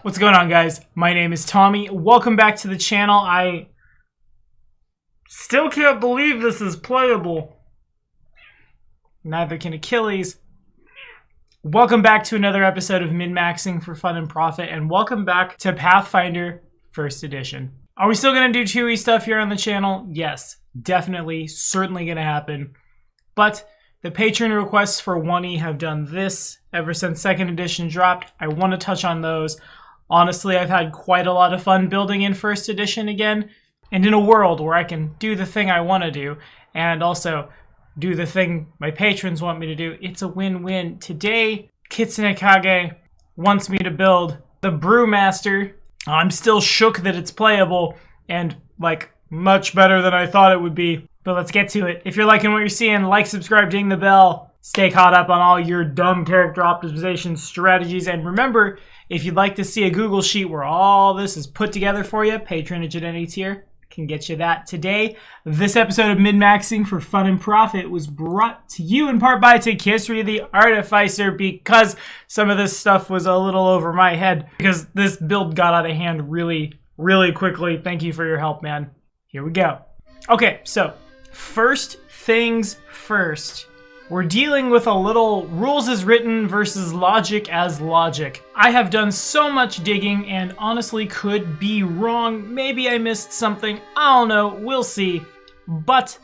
What's going on, guys? My name is Tommy. Welcome back to the channel. I still can't believe this is playable. Neither can Achilles. Welcome back to another episode of Min-Maxing for Fun and Profit, and welcome back to Pathfinder 1st Edition. Are we still going to do 2E stuff here on the channel? Yes, definitely, certainly going to happen. But the patron requests for 1E have done this ever since 2nd Edition dropped. I want to touch on those. Honestly, I've had quite a lot of fun building in 1st Edition again, and in a world where I can do the thing I want to do, and also do the thing my patrons want me to do, it's a win-win. Today, Kitsune Kage wants me to build the Brewmaster. I'm still shook that it's playable, and, much better than I thought it would be. But let's get to it. If you're liking what you're seeing, like, subscribe, ding the bell. Stay caught up on all your dumb character optimization strategies. And remember, if you'd like to see a Google Sheet where all this is put together for you, patronage at any tier can get you that today. This episode of Min-Maxing for Fun and Profit was brought to you in part by Takisri the Artificer, because some of this stuff was a little over my head because this build got out of hand really quickly. Thank you for your help, man. Here we go. Okay, so first things first. We're dealing with a little rules as written versus logic as logic. I have done so much digging and honestly could be wrong. Maybe I missed something. I don't know. We'll see. But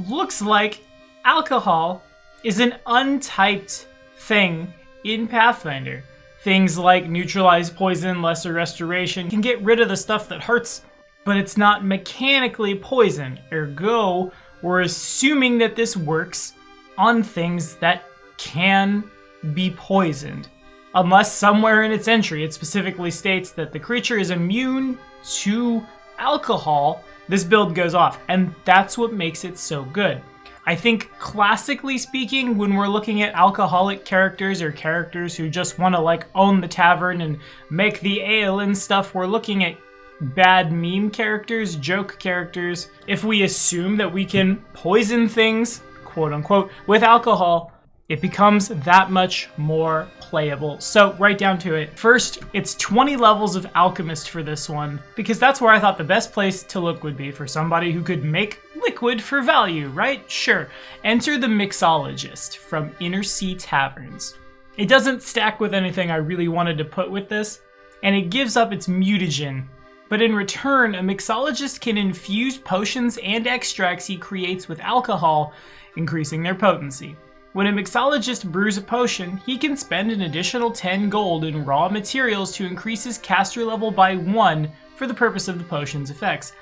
looks like alcohol is an untyped thing in Pathfinder. Things like neutralize poison, lesser restoration can get rid of the stuff that hurts, but it's not mechanically poison. Ergo, we're assuming that this works on things that can be poisoned. Unless somewhere in its entry it specifically states that the creature is immune to alcohol, this build goes off. And that's what makes it so good. I think classically speaking, when we're looking at alcoholic characters or characters who just want to own the tavern and make the ale and stuff, we're looking at bad meme characters, joke characters. If we assume that we can poison things, quote unquote, with alcohol, it becomes that much more playable. So right down to it. First, it's 20 levels of Alchemist for this one, because that's where I thought the best place to look would be for somebody who could make liquid for value, right? Sure. Enter the Mixologist from Inner Sea Taverns. It doesn't stack with anything I really wanted to put with this, and it gives up its mutagen. But in return, a mixologist can infuse potions and extracts he creates with alcohol, increasing their potency. When a mixologist brews a potion, he can spend an additional 10 gold in raw materials to increase his caster level by 1 for the purpose of the potion's effects.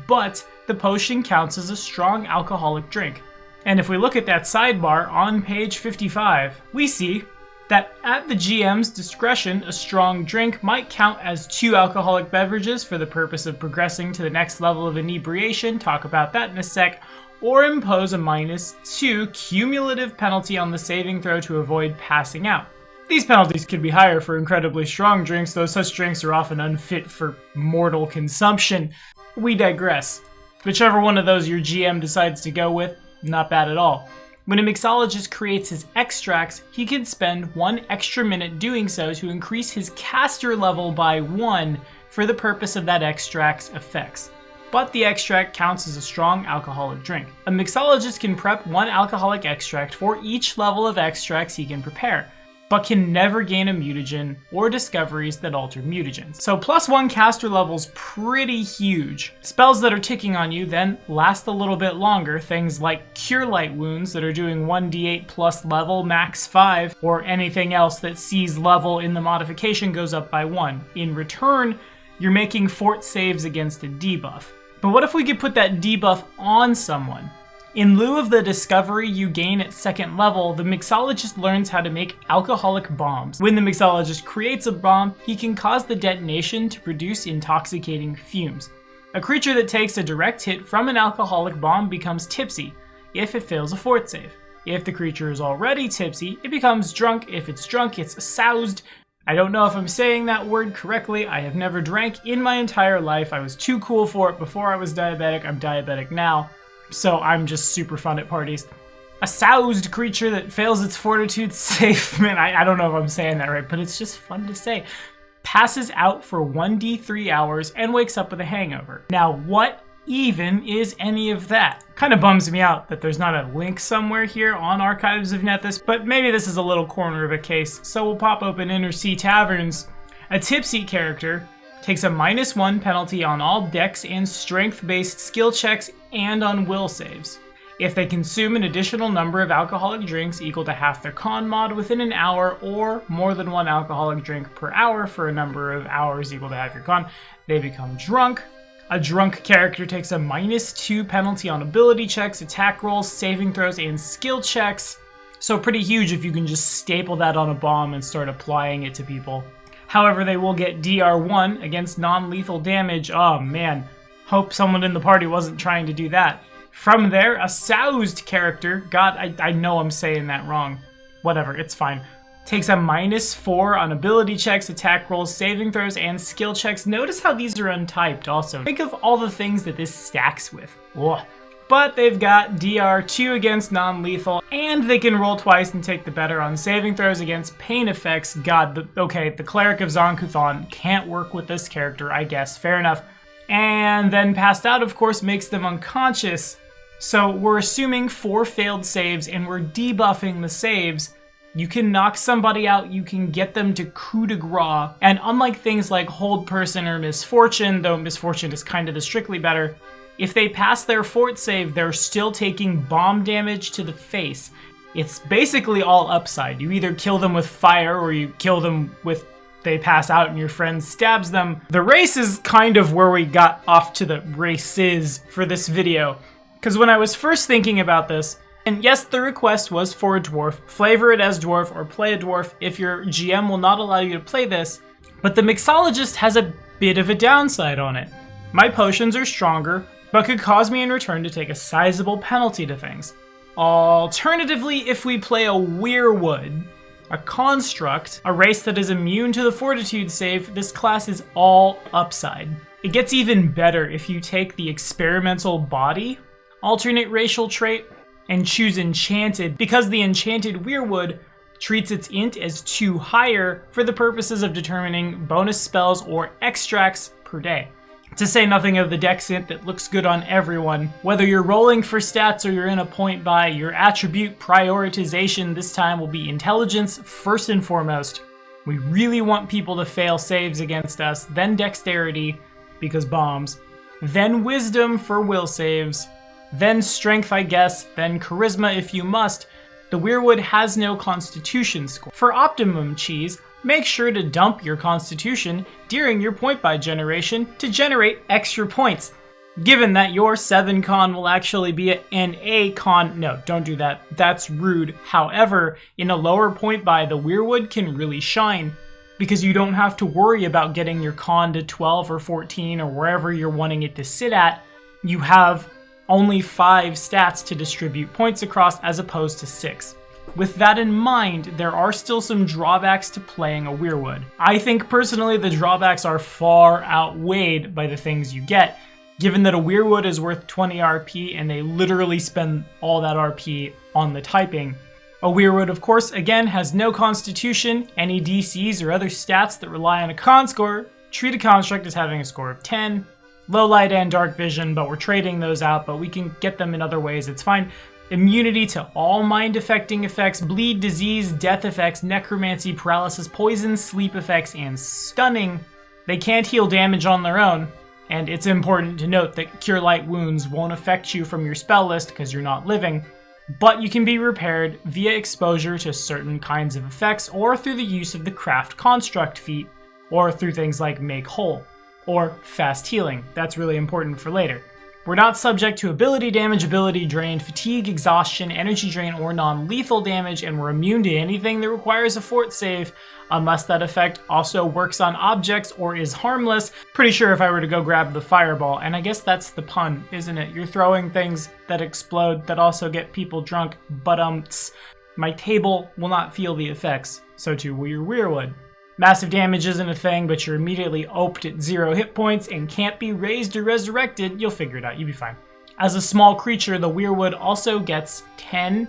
But the potion counts as a strong alcoholic drink. And if we look at that sidebar on page 55, we see that at the GM's discretion, a strong drink might count as 2 alcoholic beverages for the purpose of progressing to the next level of inebriation, talk about that in a sec, or impose a -2 cumulative penalty on the saving throw to avoid passing out. These penalties could be higher for incredibly strong drinks, though such drinks are often unfit for mortal consumption. We digress. Whichever one of those your GM decides to go with, not bad at all. When a mixologist creates his extracts, he can spend 1 extra minute doing so to increase his caster level by 1 for the purpose of that extract's effects. But the extract counts as a strong alcoholic drink. A mixologist can prep 1 alcoholic extract for each level of extracts he can prepare, but can never gain a mutagen or discoveries that alter mutagens. So +1 caster level's pretty huge. Spells that are ticking on you then last a little bit longer, things like Cure Light Wounds that are doing 1d8 plus level, max 5, or anything else that sees level in the modification goes up by 1. In return, you're making fort saves against a debuff. But what if we could put that debuff on someone? In lieu of the discovery you gain at 2nd level, the mixologist learns how to make alcoholic bombs. When the mixologist creates a bomb, he can cause the detonation to produce intoxicating fumes. A creature that takes a direct hit from an alcoholic bomb becomes tipsy if it fails a fort save. If the creature is already tipsy, it becomes drunk. If it's drunk, it's soused. I don't know if I'm saying that word correctly. I have never drank in my entire life. I was too cool for it before I was diabetic. I'm diabetic now, so I'm just super fun at parties. A soused creature that fails its fortitude save. Man, I don't know if I'm saying that right, but it's just fun to say. passes out for 1d3 hours, and wakes up with a hangover. Now, what even is any of that? Kind of bums me out that there's not a link somewhere here on Archives of Nethys, but maybe this is a little corner of a case, so we'll pop open Inner Sea Taverns. A tipsy character takes a -1 penalty on all dex and strength-based skill checks and on will saves. If they consume an additional number of alcoholic drinks equal to half their con mod within an hour, or more than 1 alcoholic drink per hour for a number of hours equal to half your con, they become drunk. A drunk character takes a -2 penalty on ability checks, attack rolls, saving throws, and skill checks. So pretty huge if you can just staple that on a bomb and start applying it to people. However, they will get DR1 against non-lethal damage. Oh man, hope someone in the party wasn't trying to do that. From there, a soused character, God, I know I'm saying that wrong. Whatever, it's fine. Takes a -4 on ability checks, attack rolls, saving throws, and skill checks. Notice how these are untyped also. Think of all the things that this stacks with. Ugh. But they've got DR2 against non-lethal, and they can roll twice and take the better on saving throws against pain effects. God, okay, the Cleric of Zonkuthon can't work with this character, I guess. Fair enough. And then passed out, of course, makes them unconscious. So we're assuming 4 failed saves, and we're debuffing the saves. You can knock somebody out, you can get them to coup de grace, and unlike things like Hold Person or Misfortune, though Misfortune is kind of the strictly better, if they pass their fort save, they're still taking bomb damage to the face. It's basically all upside. You either kill them with fire, or you kill them with they pass out and your friend stabs them. The race is kind of where we got off to the races for this video. Because when I was first thinking about this, and yes, the request was for a dwarf, flavor it as dwarf or play a dwarf if your GM will not allow you to play this, but the Mixologist has a bit of a downside on it. My potions are stronger, but could cause me in return to take a sizable penalty to things. Alternatively, if we play a Weirwood, a construct, a race that is immune to the fortitude save, this class is all upside. It gets even better if you take the experimental body, alternate racial trait, and choose enchanted, because the enchanted Weirwood treats its int as 2 higher for the purposes of determining bonus spells or extracts per day. To say nothing of the dex int that looks good on everyone. Whether you're rolling for stats or you're in a point buy, your attribute prioritization this time will be intelligence first and foremost. We really want people to fail saves against us, then dexterity, because bombs, then wisdom for will saves, then strength I guess, then charisma if you must. The Weirwood has no constitution score. For optimum cheese, make sure to dump your constitution during your point buy generation to generate extra points. Given that your 7 con will actually be an A con, no, don't do that, that's rude. However, in a lower point buy, the Weirwood can really shine because you don't have to worry about getting your con to 12 or 14 or wherever you're wanting it to sit at. You have only 5 stats to distribute points across as opposed to 6. With that in mind, there are still some drawbacks to playing a Weirwood. I think personally the drawbacks are far outweighed by the things you get, given that a Weirwood is worth 20 RP and they literally spend all that RP on the typing. A Weirwood, of course, again, has no constitution, any DCs or other stats that rely on a con score. Treat a construct as having a score of 10. Low light and dark vision, but we're trading those out, but we can get them in other ways, it's fine. Immunity to all mind-affecting effects, bleed, disease, death effects, necromancy, paralysis, poison, sleep effects, and stunning. They can't heal damage on their own, and it's important to note that Cure Light Wounds won't affect you from your spell list because you're not living, but you can be repaired via exposure to certain kinds of effects or through the use of the Craft Construct feat, or through things like Make Whole, or Fast Healing. That's really important for later. We're not subject to ability damage, ability drain, fatigue, exhaustion, energy drain, or non-lethal damage, and we're immune to anything that requires a fort save, unless that effect also works on objects or is harmless. Pretty sure if I were to go grab the fireball, and I guess that's the pun, isn't it? You're throwing things that explode that also get people drunk, but my table will not feel the effects, so too will your Weirwood. Massive damage isn't a thing, but you're immediately oped at 0 hit points and can't be raised or resurrected. You'll figure it out, you'll be fine. As a small creature, the Weirwood also gets 10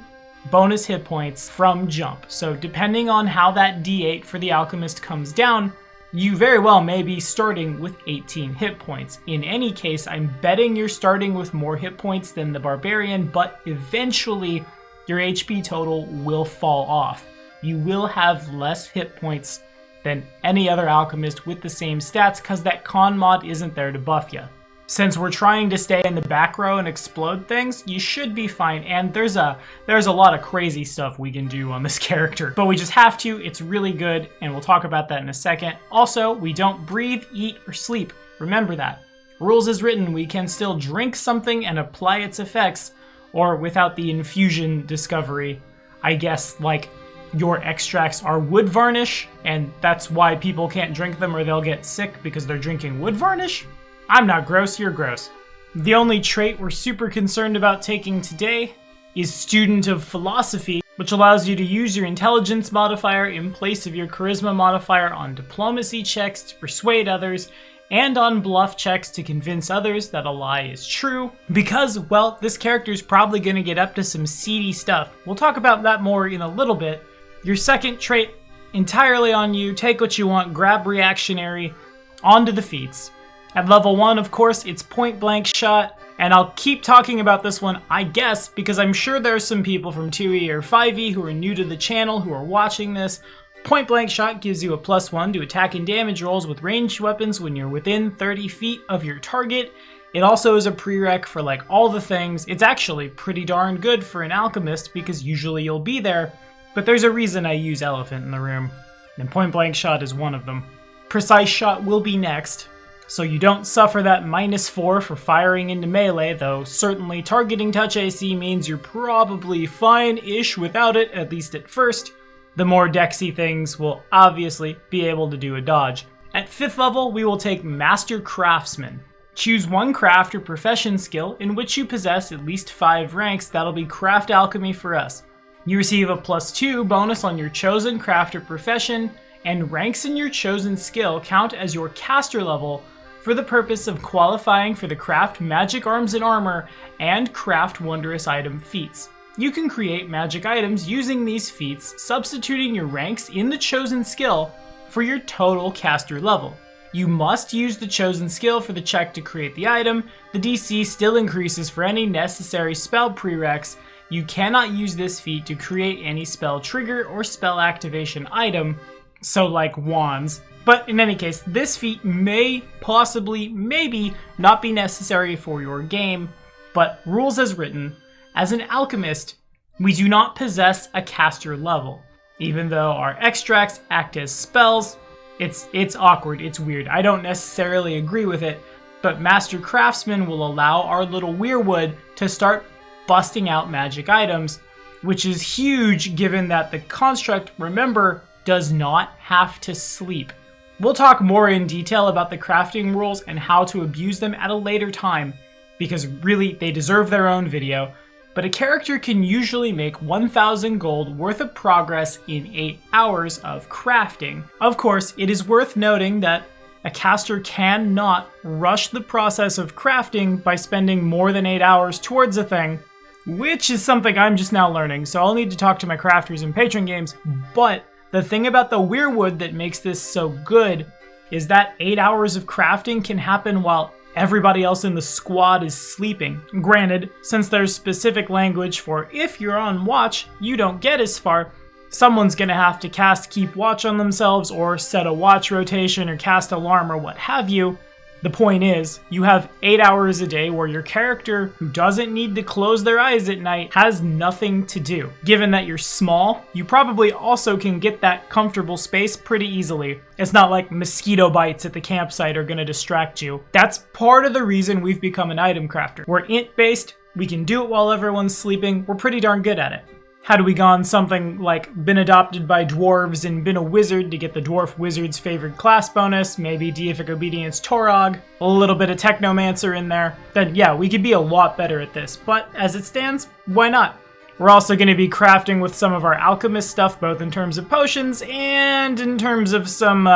bonus hit points from jump. So depending on how that D8 for the Alchemist comes down, you very well may be starting with 18 hit points. In any case, I'm betting you're starting with more hit points than the Barbarian, but eventually your HP total will fall off. You will have less hit points than any other alchemist with the same stats because that con mod isn't there to buff you. Since we're trying to stay in the back row and explode things, you should be fine, and there's a lot of crazy stuff we can do on this character. But we just have to, it's really good, and we'll talk about that in a second. Also, we don't breathe, eat, or sleep. Remember that. Rules as written, we can still drink something and apply its effects, or without the infusion discovery, I guess, like, your extracts are wood varnish, and that's why people can't drink them or they'll get sick because they're drinking wood varnish? I'm not gross, you're gross. The only trait we're super concerned about taking today is Student of Philosophy, which allows you to use your intelligence modifier in place of your charisma modifier on diplomacy checks to persuade others, and on bluff checks to convince others that a lie is true. Because, well, this character's probably going to get up to some seedy stuff. We'll talk about that more in a little bit. Your second trait, entirely on you, take what you want, grab reactionary, onto the feats. At level 1, of course, it's point blank shot, and I'll keep talking about this one, I guess, because I'm sure there's some people from 2E or 5E who are new to the channel who are watching this. Point blank shot gives you a +1 to attack and damage rolls with ranged weapons when you're within 30 feet of your target. It also is a prereq for like all the things. It's actually pretty darn good for an alchemist because usually you'll be there, but there's a reason I use elephant in the room, and point blank shot is one of them. Precise shot will be next, so you don't suffer that -4 for firing into melee, though certainly targeting touch AC means you're probably fine-ish without it, at least at first. The more dexy things will obviously be able to do a dodge. At 5th level, we will take Master Craftsman. Choose one craft or profession skill in which you possess at least 5 ranks. That'll be craft alchemy for us. You receive a +2 bonus on your chosen craft or profession, and ranks in your chosen skill count as your caster level for the purpose of qualifying for the craft magic arms and armor and craft wondrous item feats. You can create magic items using these feats, substituting your ranks in the chosen skill for your total caster level. You must use the chosen skill for the check to create the item. The DC still increases for any necessary spell prereqs. You cannot use this feat to create any spell trigger or spell activation item, so like wands. But in any case, this feat may, possibly, maybe not be necessary for your game, but rules as written, as an alchemist, we do not possess a caster level. Even though our extracts act as spells, it's awkward, it's weird. I don't necessarily agree with it, but Master Craftsman will allow our little Weirwood to start busting out magic items, which is huge given that the construct, remember, does not have to sleep. We'll talk more in detail about the crafting rules and how to abuse them at a later time, because really they deserve their own video, but a character can usually make 1,000 gold worth of progress in 8 hours of crafting. Of course, it is worth noting that a caster cannot rush the process of crafting by spending more than 8 hours towards a thing, which is something I'm just now learning, so I'll need to talk to my crafters in Patreon games, but the thing about the Weirwood that makes this so good is that 8 hours of crafting can happen while everybody else in the squad is sleeping. Granted, since there's specific language for if you're on watch, you don't get as far, someone's gonna have to cast Keep Watch on themselves or set a watch rotation or cast alarm or what have you. The point is, you have 8 hours a day where your character, who doesn't need to close their eyes at night, has nothing to do. Given that you're small, you probably also can get that comfortable space pretty easily. It's not like mosquito bites at the campsite are gonna distract you. That's part of the reason we've become an item crafter. We're int-based, we can do it while everyone's sleeping, we're pretty darn good at it. Had we gone something like been adopted by dwarves and been a wizard to get the dwarf wizard's favorite class bonus, maybe deific obedience Torog, a little bit of technomancer in there, then yeah, we could be a lot better at this. But as it stands, why not? We're also going to be crafting with some of our alchemist stuff, both in terms of potions and in terms of some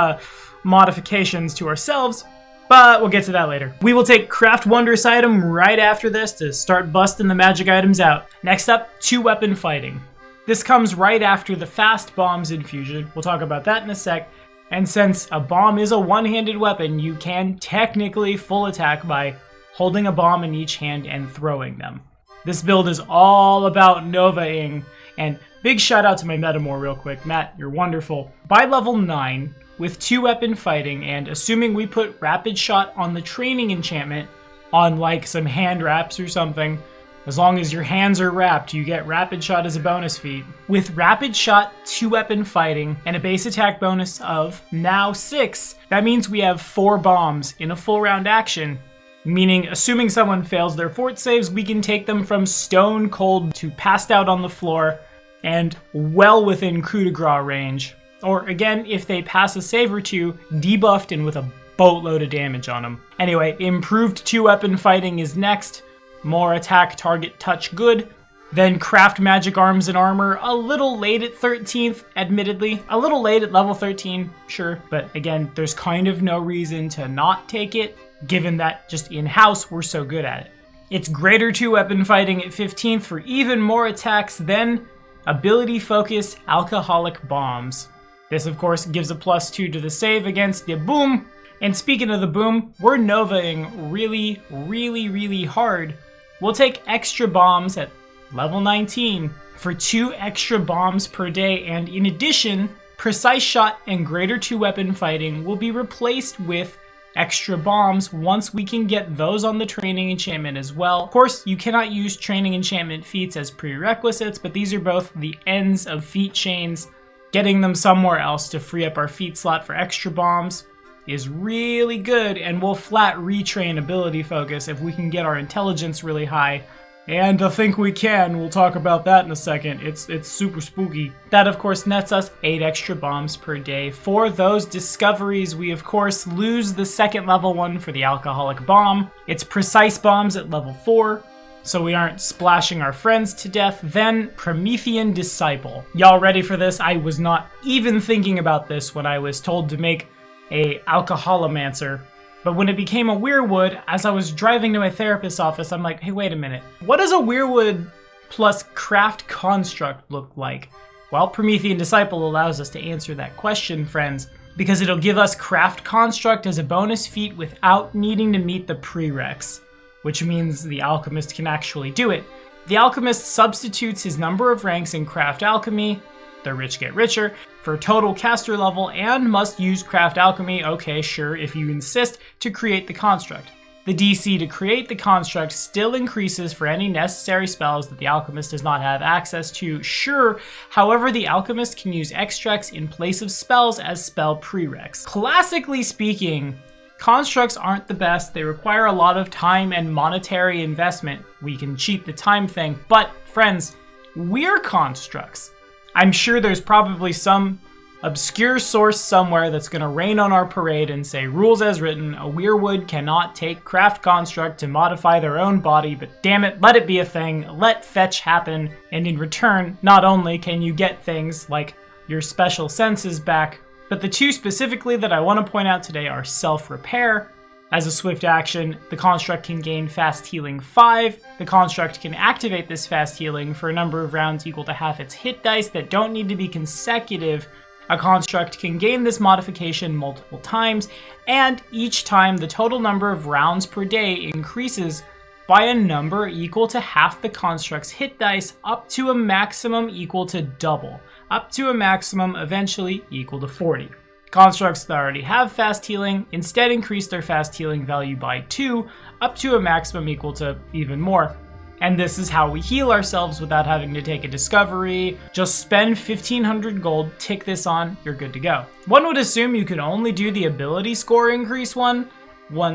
modifications to ourselves. But we'll get to that later. We will take Craft Wondrous Item right after this to start busting the magic items out. Next up, 2-weapon fighting. This comes right after the Fast Bombs Infusion. We'll talk about that in a sec. And since a bomb is a one-handed weapon, you can technically full attack by holding a bomb in each hand and throwing them. This build is all about Nova-ing, and big shout out to my Metamor real quick. Matt, you're wonderful. By level 9, with 2-weapon fighting, and assuming we put Rapid Shot on the training enchantment, on like some hand wraps or something, as long as your hands are wrapped, you get Rapid Shot as a bonus feat. With Rapid Shot, 2-weapon fighting, and a base attack bonus of now 6, that means we have 4 bombs in a full round action. Meaning, assuming someone fails their fort saves, we can take them from stone cold to passed out on the floor and well within coup de grace range. Or again, if they pass a save or two, debuffed and with a boatload of damage on them. Anyway, improved 2-weapon fighting is next. More attack, target, touch, good. Then craft magic arms and armor, a little late at 13th, admittedly. A little late at level 13, sure. But again, there's kind of no reason to not take it, given that just in-house we're so good at it. It's greater 2-weapon fighting at 15th for even more attacks, then ability focus alcoholic bombs. This of course gives a +2 to the save against the boom. And speaking of the boom, we're Nova-ing really hard. We'll take extra bombs at level 19 for 2 extra bombs per day, and in addition, precise shot and greater 2-weapon fighting will be replaced with extra bombs once we can get those on the training enchantment as well. Of course, you cannot use training enchantment feats as prerequisites, but these are both the ends of feat chains. Getting them somewhere else to free up our feat slot for extra bombs is really good, and we'll flat retrain ability focus if we can get our intelligence really high. And I think we can. We'll talk about that in a second. It's super spooky. That of course nets us 8 extra bombs per day. For those discoveries, we of course lose the second level one for the alcoholic bomb. It's precise bombs at level 4, so we aren't splashing our friends to death. Then Promethean Disciple. Y'all ready for this? I was not even thinking about this when I was told to make a alcoholomancer. But when it became a Weirwood, as I was driving to my therapist's office, I'm like, hey, wait a minute. What does a Weirwood plus craft construct look like? Well, Promethean Disciple allows us to answer that question, friends, because it'll give us craft construct as a bonus feat without needing to meet the prereqs, which means the alchemist can actually do it. The alchemist substitutes his number of ranks in craft alchemy, the rich get richer, for total caster level, and must use craft alchemy, okay sure, if you insist, to create the construct. The DC to create the construct still increases for any necessary spells that the alchemist does not have access to, sure, however the alchemist can use extracts in place of spells as spell prereqs. Classically speaking, constructs aren't the best. They require a lot of time and monetary investment. We can cheat the time thing, but friends, we're constructs. I'm sure there's probably some obscure source somewhere that's going to rain on our parade and say, rules as written, a Weirwood cannot take craft construct to modify their own body, but damn it, let it be a thing, let fetch happen, and in return, not only can you get things like your special senses back, but the 2 specifically that I want to point out today are self-repair. As a swift action, the construct can gain fast healing 5. The construct can activate this fast healing for a number of rounds equal to half its hit dice that don't need to be consecutive. A construct can gain this modification multiple times, and each time the total number of rounds per day increases by a number equal to half the construct's hit dice up to a maximum equal to double, up to a maximum eventually equal to 40. Constructs that already have fast healing instead increase their fast healing value by 2, up to a maximum equal to even more. And this is how we heal ourselves without having to take a discovery. Just spend 1,500 gold, tick this on, you're good to go. One would assume you could only do the ability score increase one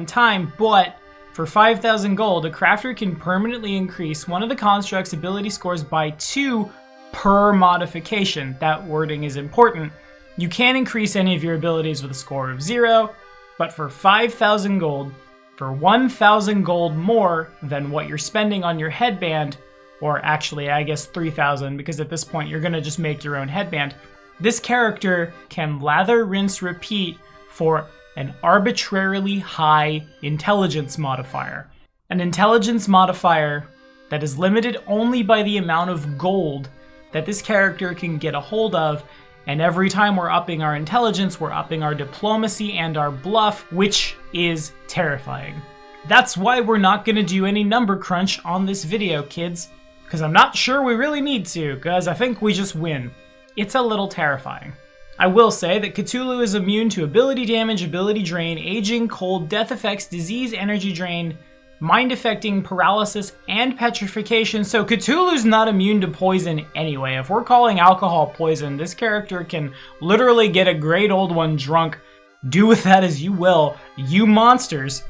time, but for 5,000 gold, a crafter can permanently increase one of the construct's ability scores by 2 per modification. That wording is important. You can increase any of your abilities with a score of 0, but for 5,000 gold, for 1,000 gold more than what you're spending on your headband, or actually I guess 3,000, because at this point you're going to just make your own headband, this character can lather, rinse, repeat for an arbitrarily high intelligence modifier. An intelligence modifier that is limited only by the amount of gold that this character can get a hold of, And every time we're upping our intelligence, we're upping our diplomacy and our bluff, which is terrifying. That's why we're not going to do any number crunch on this video, kids. Because I'm not sure we really need to, because I think we just win. It's a little terrifying. I will say that Cthulhu is immune to ability damage, ability drain, aging, cold, death effects, disease, energy drain, mind affecting, paralysis, and petrification, so Cthulhu's not immune to poison anyway. If we're calling alcohol poison, this character can literally get a great old one drunk. Do with that as you will, you monsters.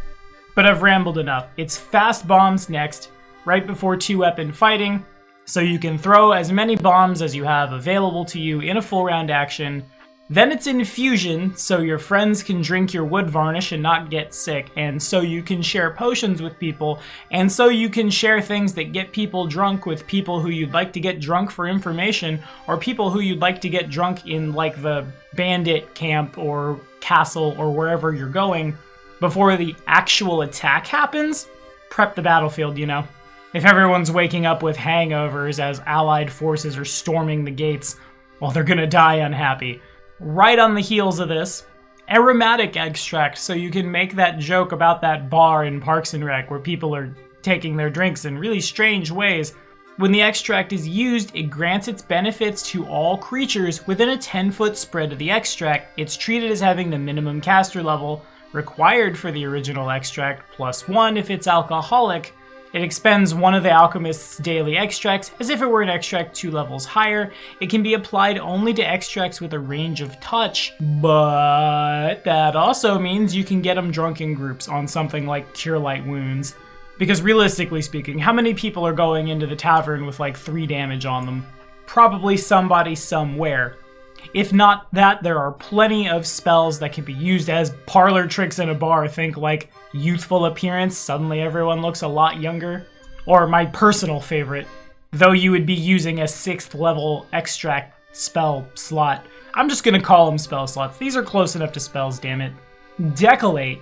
But I've rambled enough. It's fast bombs next, right before two-weapon fighting, so you can throw as many bombs as you have available to you in a full round action. Then it's Infusion, so your friends can drink your wood varnish and not get sick, and so you can share potions with people, and so you can share things that get people drunk with people who you'd like to get drunk for information, or people who you'd like to get drunk in, like, the bandit camp or castle or wherever you're going before the actual attack happens. Prep the battlefield, you know. If everyone's waking up with hangovers as allied forces are storming the gates, well, they're gonna die unhappy. Right on the heels of this, aromatic extract, so you can make that joke about that bar in Parks and Rec where people are taking their drinks in really strange ways. When the extract is used, it grants its benefits to all creatures within a 10-foot spread of the extract. It's treated as having the minimum caster level required for the original extract, +1 if it's alcoholic. It expends one of the alchemist's daily extracts as if it were an extract 2 levels higher. It can be applied only to extracts with a range of touch, but that also means you can get them drunk in groups on something like Cure Light Wounds. Because realistically speaking, how many people are going into the tavern with like 3 damage on them? Probably somebody somewhere. If not that, there are plenty of spells that can be used as parlor tricks in a bar. Think like youthful appearance, suddenly everyone looks a lot younger. Or my personal favorite, though you would be using a 6th level extract spell slot. I'm just gonna call them spell slots. These are close enough to spells, damn it. Decolate.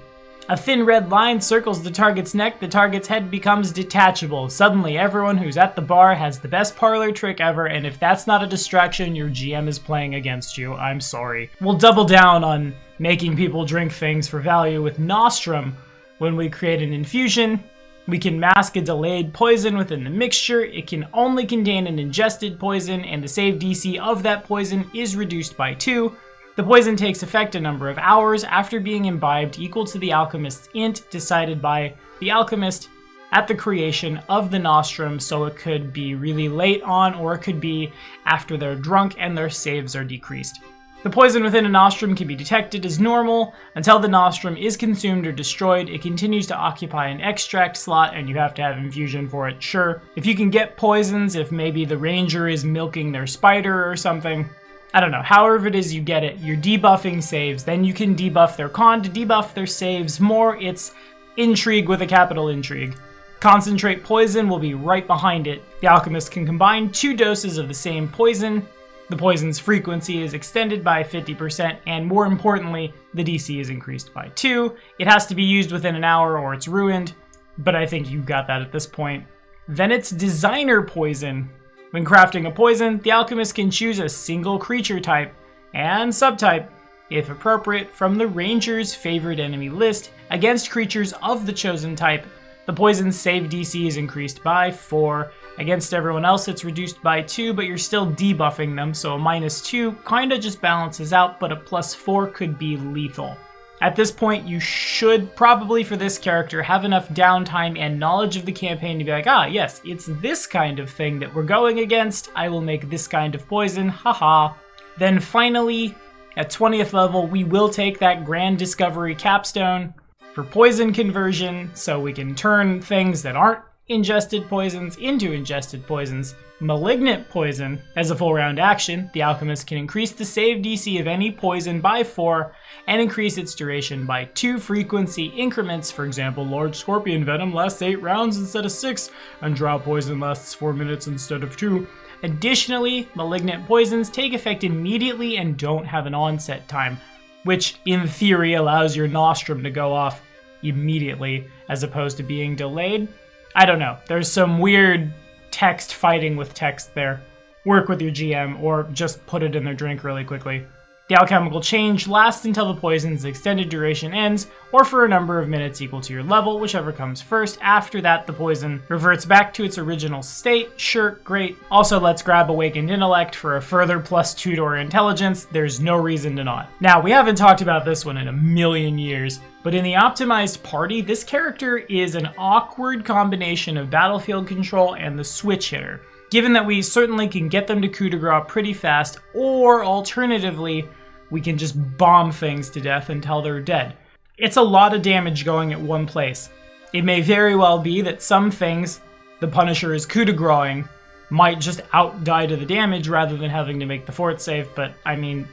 A thin red line circles the target's neck, the target's head becomes detachable. Suddenly everyone who's at the bar has the best parlor trick ever, and if that's not a distraction, your GM is playing against you. I'm sorry. We'll double down on making people drink things for value with Nostrum. When we create an infusion, we can mask a delayed poison within the mixture. It can only contain an ingested poison, and the save DC of that poison is reduced by 2. The poison takes effect a number of hours after being imbibed, equal to the alchemist's int decided by the alchemist at the creation of the nostrum, so it could be really late on or it could be after they're drunk and their saves are decreased. The poison within a nostrum can be detected as normal until the nostrum is consumed or destroyed. It continues to occupy an extract slot and you have to have infusion for it, sure. If you can get poisons, if maybe the ranger is milking their spider or something, I don't know, however it is you get it, you're debuffing saves, then you can debuff their con to debuff their saves more. It's intrigue with a capital intrigue. Concentrate poison will be right behind it. The alchemist can combine 2 doses of the same poison. The poison's frequency is extended by 50%, and more importantly, the DC is increased by 2. It has to be used within an hour or it's ruined, but I think you've got that at this point. Then it's designer poison. When crafting a poison, the alchemist can choose a single creature type and subtype, if appropriate, from the ranger's favorite enemy list against creatures of the chosen type. The poison's save DC is increased by 4. Against everyone else, it's reduced by 2, but you're still debuffing them, so a -2 kinda just balances out, but a +4 could be lethal. At this point, you should probably, for this character, have enough downtime and knowledge of the campaign to be like, ah, yes, it's this kind of thing that we're going against. I will make this kind of poison, haha. Then finally, at 20th level, we will take that Grand Discovery Capstone for poison conversion, so we can turn things that aren't ingested poisons into ingested poisons. Malignant Poison. As a full round action, the alchemist can increase the save DC of any poison by 4 and increase its duration by 2 frequency increments. For example, large scorpion venom lasts 8 rounds instead of 6, and draw poison lasts 4 minutes instead of 2. Additionally, malignant poisons take effect immediately and don't have an onset time, which in theory allows your nostrum to go off immediately as opposed to being delayed. I don't know, there's some weird text fighting with text there. work with your GM or just put it in their drink really quickly. The alchemical change lasts until the poison's extended duration ends, or for a number of minutes equal to your level, whichever comes first. After that, the poison reverts back to its original state. Sure, great. Also, let's grab Awakened Intellect for a further +2 to our intelligence. There's no reason to not. Now, we haven't talked about this one in a million years, but in the optimized party, this character is an awkward combination of battlefield control and the switch hitter, given that we certainly can get them to coup de grace pretty fast, or alternatively, we can just bomb things to death until they're dead. It's a lot of damage going at one place. It may very well be that some things the Punisher is coup de gracing might just out-die to the damage rather than having to make the fort save, but I mean,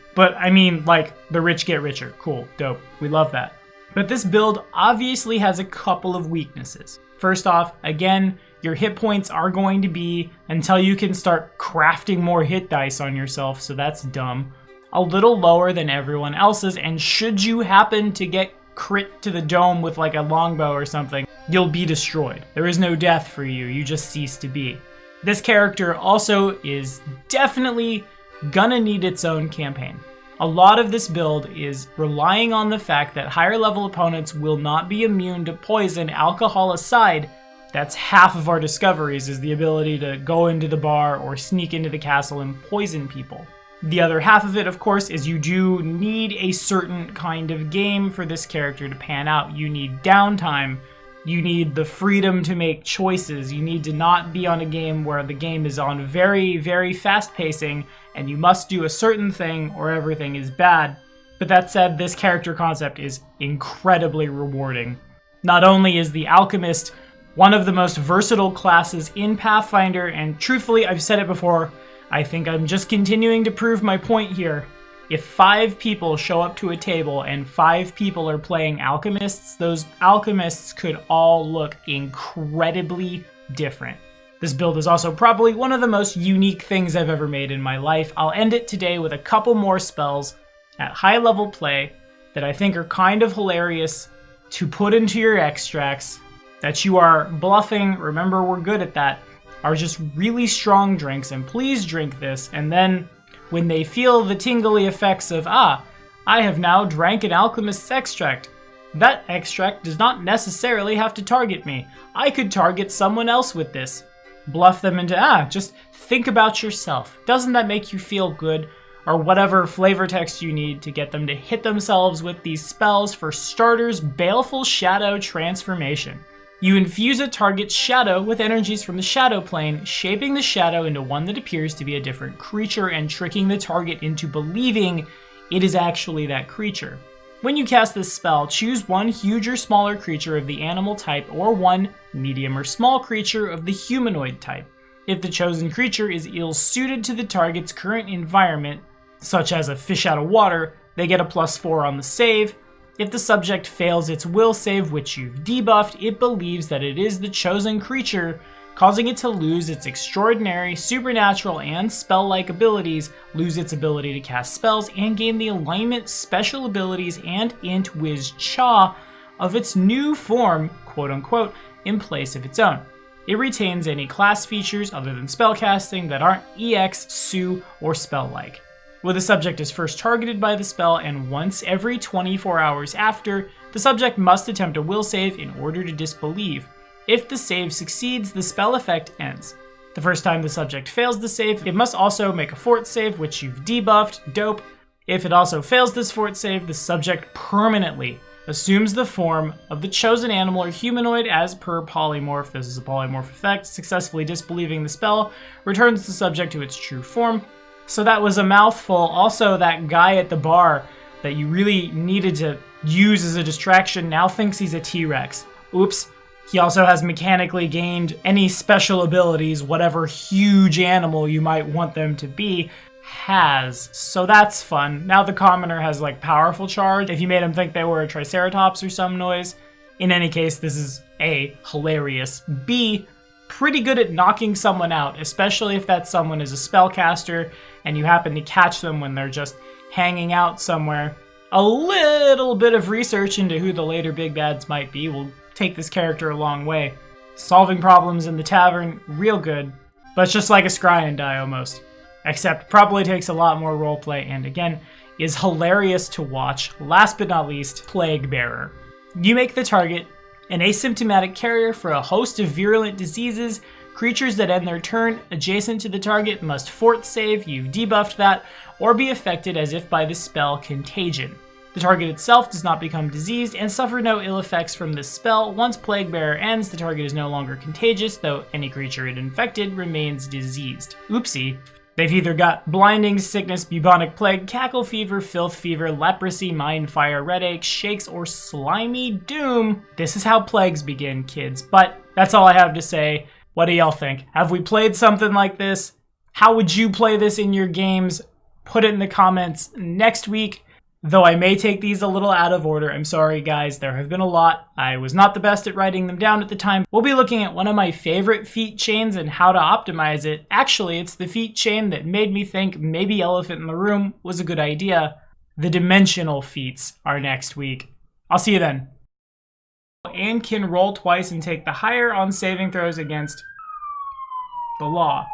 like, the rich get richer. Cool, dope, we love that. But this build obviously has a couple of weaknesses. First off, again, your hit points are going to be, until you can start crafting more hit dice on yourself, so that's dumb, a little lower than everyone else's, and should you happen to get crit to the dome with like a longbow or something, you'll be destroyed. There is no death for you, you just cease to be. This character also is definitely gonna need its own campaign. A lot of this build is relying on the fact that higher level opponents will not be immune to poison, alcohol aside. That's half of our discoveries, is the ability to go into the bar or sneak into the castle and poison people. The other half of it, of course, is you do need a certain kind of game for this character to pan out. You need downtime. You need the freedom to make choices. You need to not be on a game where the game is on very, very fast pacing and you must do a certain thing or everything is bad. But that said, this character concept is incredibly rewarding. Not only is the Alchemist one of the most versatile classes in Pathfinder, and truthfully, I've said it before, I think I'm just continuing to prove my point here. If 5 people show up to a table and 5 people are playing alchemists, those alchemists could all look incredibly different. This build is also probably one of the most unique things I've ever made in my life. I'll end it today with a couple more spells at high level play that I think are kind of hilarious to put into your extracts that you are bluffing. Remember, we're good at that. Are just really strong drinks, and please drink this, and then when they feel the tingly effects of, I have now drank an alchemist's extract. That extract does not necessarily have to target me. I could target someone else with this. Bluff them into, just think about yourself. Doesn't that make you feel good? Or whatever flavor text you need to get them to hit themselves with these spells. For starters, Baleful Shadow Transformation. You infuse a target's shadow with energies from the shadow plane, shaping the shadow into one that appears to be a different creature and tricking the target into believing it is actually that creature. When you cast this spell, choose one huge or smaller creature of the animal type or one medium or small creature of the humanoid type. If the chosen creature is ill-suited to the target's current environment, such as a fish out of water, they get a +4 on the save. If the subject fails its will save, which you've debuffed, it believes that it is the chosen creature, causing it to lose its extraordinary, supernatural, and spell-like abilities, lose its ability to cast spells, and gain the alignment, special abilities, and int whiz cha of its new form, quote-unquote, in place of its own. It retains any class features other than spellcasting that aren't EX, SU, or spell-like. When the subject is first targeted by the spell, and once every 24 hours after, the subject must attempt a will save in order to disbelieve. If the save succeeds, the spell effect ends. The first time the subject fails the save, it must also make a fort save, which you've debuffed, dope. If it also fails this fort save, the subject permanently assumes the form of the chosen animal or humanoid as per polymorph. This is a polymorph effect. Successfully disbelieving the spell returns the subject to its true form. So that was a mouthful. Also, that guy at the bar that you really needed to use as a distraction now thinks he's a T-Rex. Oops. He also has mechanically gained any special abilities whatever huge animal you might want them to be has. So that's fun. Now the commoner has like powerful charge if you made him think they were a Triceratops or some noise. In any case, this is A, hilarious, B, pretty good at knocking someone out, especially if that someone is a spellcaster and you happen to catch them when they're just hanging out somewhere. A little bit of research into who the later big bads might be will take this character a long way. Solving problems in the tavern, real good, but it's just like a scry and die almost. except probably takes a lot more roleplay and again, is hilarious to watch. Last but not least, Plaguebearer. You make the target an asymptomatic carrier for a host of virulent diseases. Creatures that end their turn adjacent to the target must fort save, you've debuffed that, or be affected as if by the spell Contagion. The target itself does not become diseased and suffer no ill effects from this spell. Once Plaguebearer ends, the target is no longer contagious, though any creature it infected remains diseased. Oopsie. They've either got blinding, sickness, bubonic plague, cackle fever, filth fever, leprosy, mind fire, red ache, shakes, or slimy doom. This is how plagues begin, kids. But that's all I have to say. What do y'all think? Have we played something like this? How would you play this in your games? Put it in the comments next week. Though I may take these a little out of order. I'm sorry, guys. There have been a lot. I was not the best at writing them down at the time. We'll be looking at one of my favorite feat chains and how to optimize it. Actually, it's the feat chain that made me think maybe Elephant in the Room was a good idea. The dimensional feats are next week. I'll see you then. And can roll twice and take the higher on saving throws against the law.